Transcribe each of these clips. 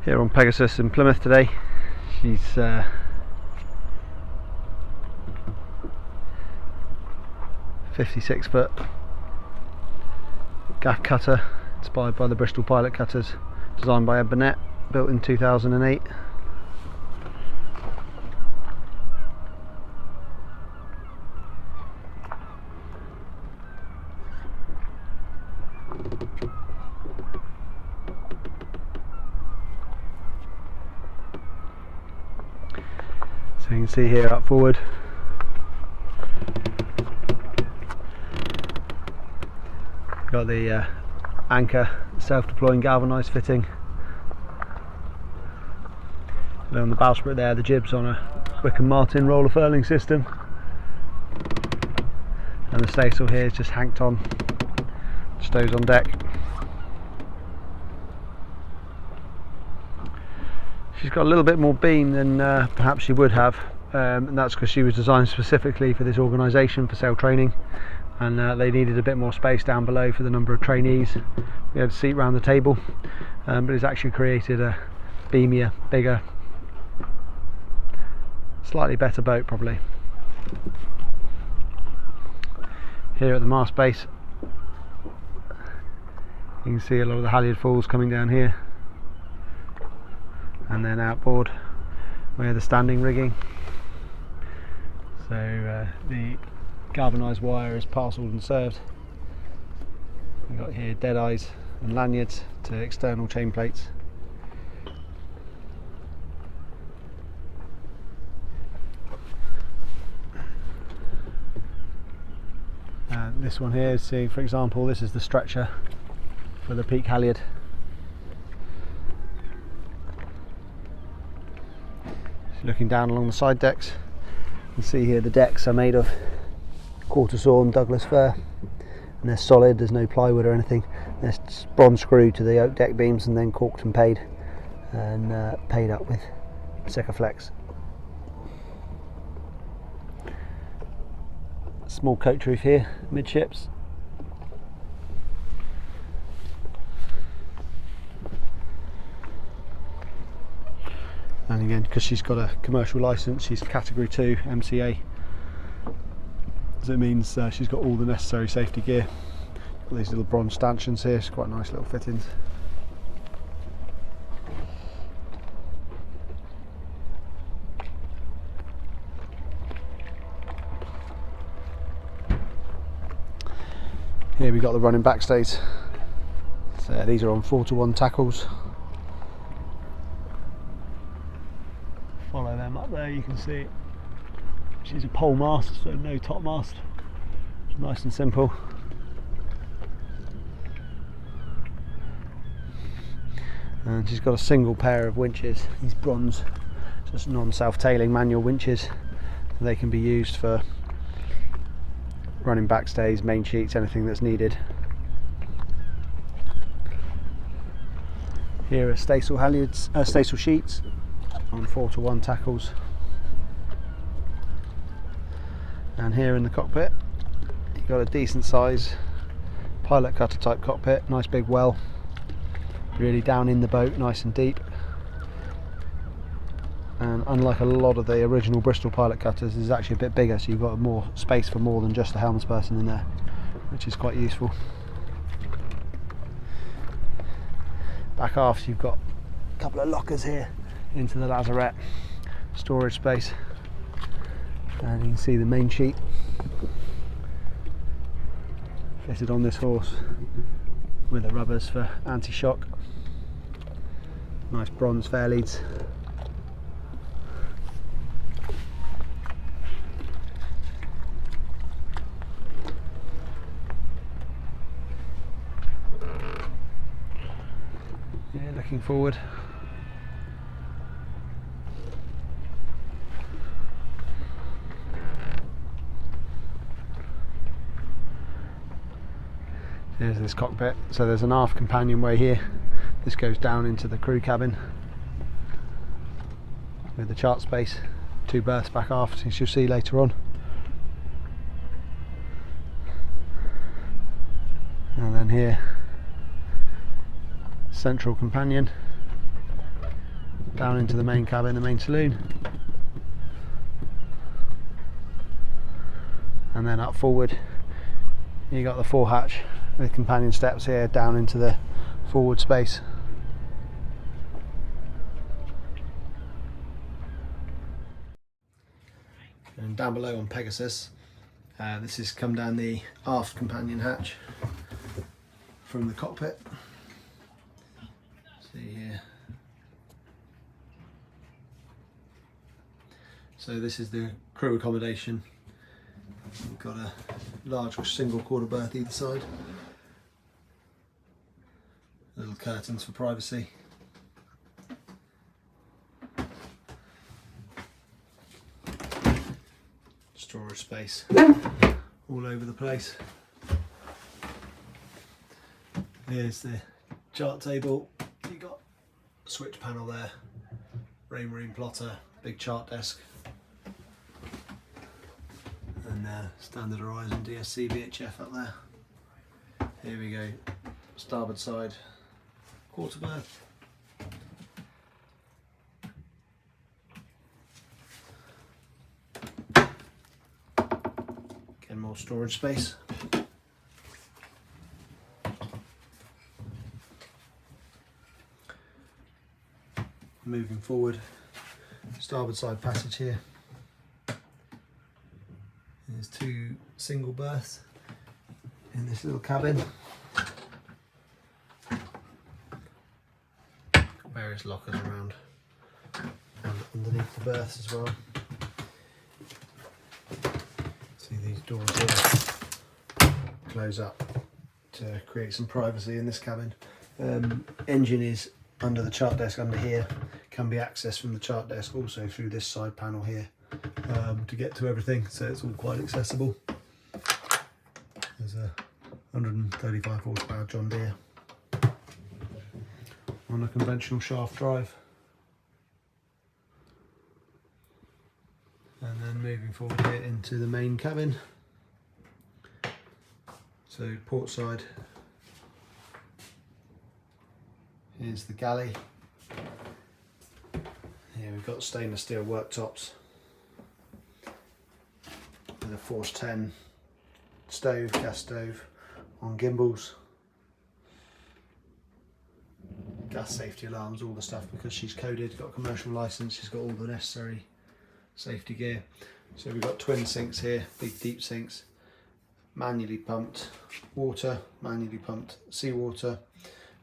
Here on Pegasus in Plymouth today. She's 56-foot gaff cutter, inspired by the Bristol pilot cutters, designed by Burnett, built in 2008. So you can see here up forward, got the anchor, self-deploying galvanised fitting. And on the bowsprit there, the jibs on a Wick & Martin roller furling system, and the staysail here is just hanked on, stows on deck. She's got a little bit more beam than perhaps she would have, and that's because she was designed specifically for this organisation for sail training, and they needed a bit more space down below for the number of trainees. We had a seat round the table, but it's actually created a beamier, bigger, slightly better boat probably. Here at the mast base, you can see a lot of the halyard falls coming down here, and then outboard where the standing rigging. So the galvanised wire is parcelled and served. We've got here dead eyes and lanyards to external chain plates. This one here, see, for example, this is the stretcher for the peak halyard. Looking down along the side decks, you can see here the decks are made of quarter sawn Douglas fir, and they're solid, there's no plywood or anything. They're bronze screwed to the oak deck beams and then caulked and paid up with Sikaflex. Small coach roof here, midships. And again, because she's got a commercial license, she's category 2 MCA, so it means she's got all the necessary safety gear. Got these little bronze stanchions here, it's quite nice little fittings. Here we got the running backstays. So these are on 4-to-1 tackles. Follow them up there, you can see she's a pole mast, so no top mast. It's nice and simple. And she's got a single pair of winches, these bronze, just non-self-tailing manual winches. So they can be used for running backstays, main sheets, anything that's needed. Here are staysail halyards, staysail sheets on 4-to-1 tackles. And here in the cockpit, you've got a decent size pilot cutter type cockpit, nice big well, really down in the boat, nice and deep. And unlike a lot of the original Bristol pilot cutters, this is actually a bit bigger, so you've got more space for more than just a helmsperson in there, which is quite useful. Back aft you've got a couple of lockers here into the lazarette, storage space, and you can see the main sheet fitted on this horse with the rubbers for anti-shock. Nice bronze fairleads. Yeah, looking forward. Here's this cockpit, so there's an aft companionway here. This goes down into the crew cabin with the chart space, 2 berths back aft, as you'll see later on. And then here, central companion, down into the main cabin, the main saloon, and then up forward you got the fore hatch with companion steps here down into the forward space. And down below on Pegasus, this has come down the aft companion hatch from the cockpit. See here. So this is the crew accommodation. We've got a large single quarter berth either side. Little curtains for privacy. Storage space all over the place. Here's the chart table. You got a switch panel there, Raymarine plotter, big chart desk, and standard Horizon DSC VHF up there. Here we go, starboard side quarter berth. Again, more storage space. Moving forward, starboard side passage here. There's two single berths in this little cabin. Various lockers around and underneath the berths as well. See these doors here close up to create some privacy in this cabin. Engine is under the chart desk under here, can be accessed from the chart desk also through this side panel here to get to everything, so it's all quite accessible. There's a 135 horsepower John Deere on a conventional shaft drive. And then moving forward here into the main cabin. So port side, here's the galley. Here we've got stainless steel worktops with a Force 10 stove, gas stove on gimbals. Gas safety alarms, all the stuff, because she's coded, got a commercial license, she's got all the necessary safety gear. So we've got twin sinks here, big deep sinks, manually pumped water, manually pumped seawater,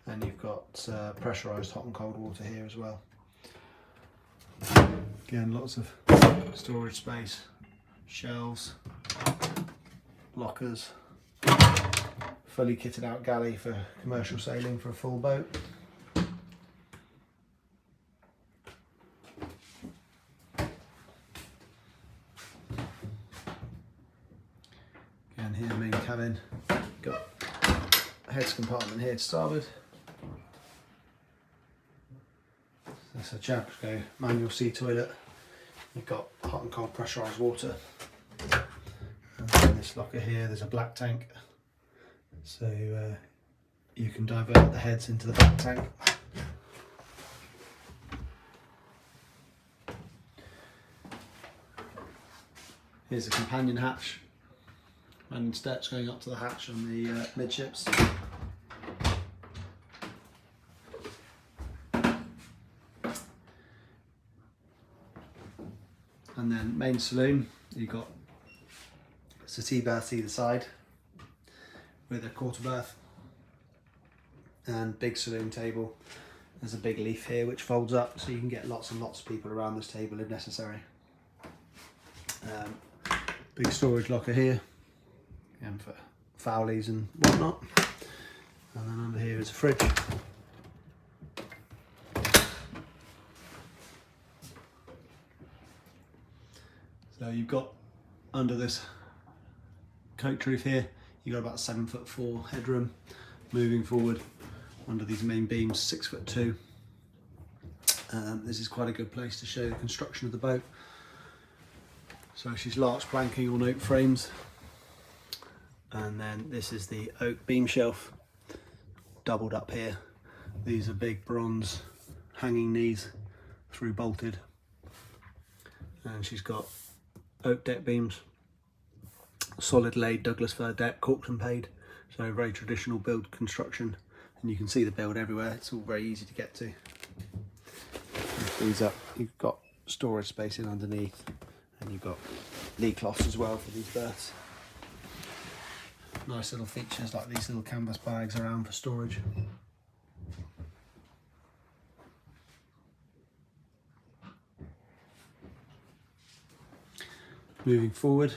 and you've got pressurised hot and cold water here as well. Again, lots of storage space, shelves, lockers, fully kitted out galley for commercial sailing for a full boat. Again, here main cabin, got a heads compartment here to starboard. That's a Jabco manual sea toilet. You've got hot and cold pressurised water. And in this locker here, there's a black tank. So you can divert the heads into the black tank. Here's the companion hatch. And steps going up to the hatch on the midships. And then main saloon, you've got settee berth either side with a quarter berth and big saloon table. There's a big leaf here which folds up, so you can get lots and lots of people around this table if necessary. Big storage locker here, again for fowlies and whatnot. And then under here is a fridge. So you've got under this coach roof here, you've got about 7'4" headroom. Moving forward under these main beams, 6'2". This is quite a good place to show the construction of the boat. So she's larch planking on oak frames, and then this is the oak beam shelf doubled up here. These are big bronze hanging knees through bolted, and she's got oak deck beams, solid laid Douglas fir deck, corked and paid, so very traditional build construction, and you can see the build everywhere. It's all very easy to get to. Lift these up, you've got storage space in underneath, and you've got lee cloths as well for these berths. Nice little features like these little canvas bags around for storage. Moving forward,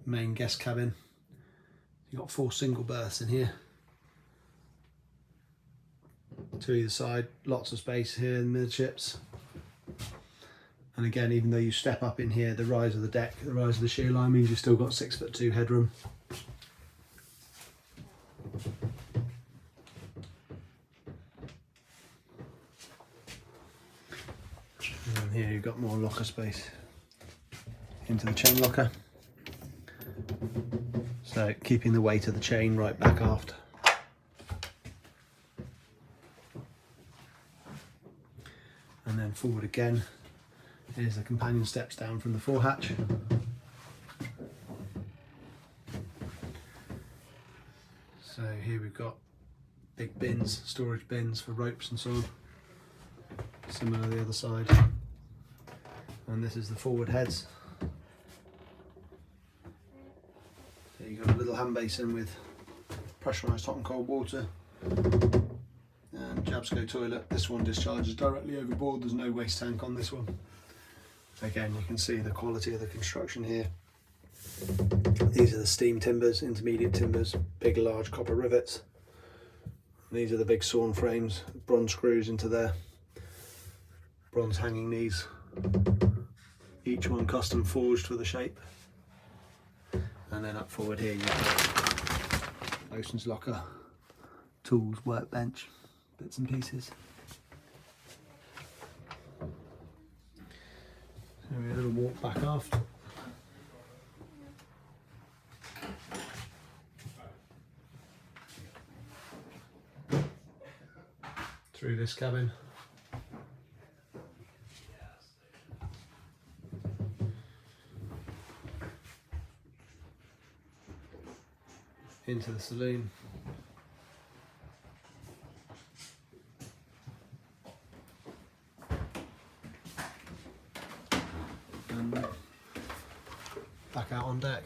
main guest cabin. You've got 4 single berths in here, to either side, lots of space here in the midships. And again, even though you step up in here, the rise of the deck, the rise of the shear line means you've still got 6'2" headroom. And here you've got more locker space into the chain locker. So keeping the weight of the chain right back aft. And then forward again, here's the companion steps down from the forehatch. So here we've got big bins, storage bins for ropes and so on. Similar to the other side. And this is the forward heads. So you've got a little hand basin with pressurised hot and cold water. And Jabsco toilet. This one discharges directly overboard, there's no waste tank on this one. Again, you can see the quality of the construction here. These are the steam timbers, intermediate timbers, big large copper rivets. These are the big sawn frames, bronze screws into there, bronze hanging knees, each one custom forged for the shape. And then up forward here you've got bosun's locker, tools, workbench, bits and pieces. So we have a little walk back aft. Through this cabin. Into the saloon. And back out on deck.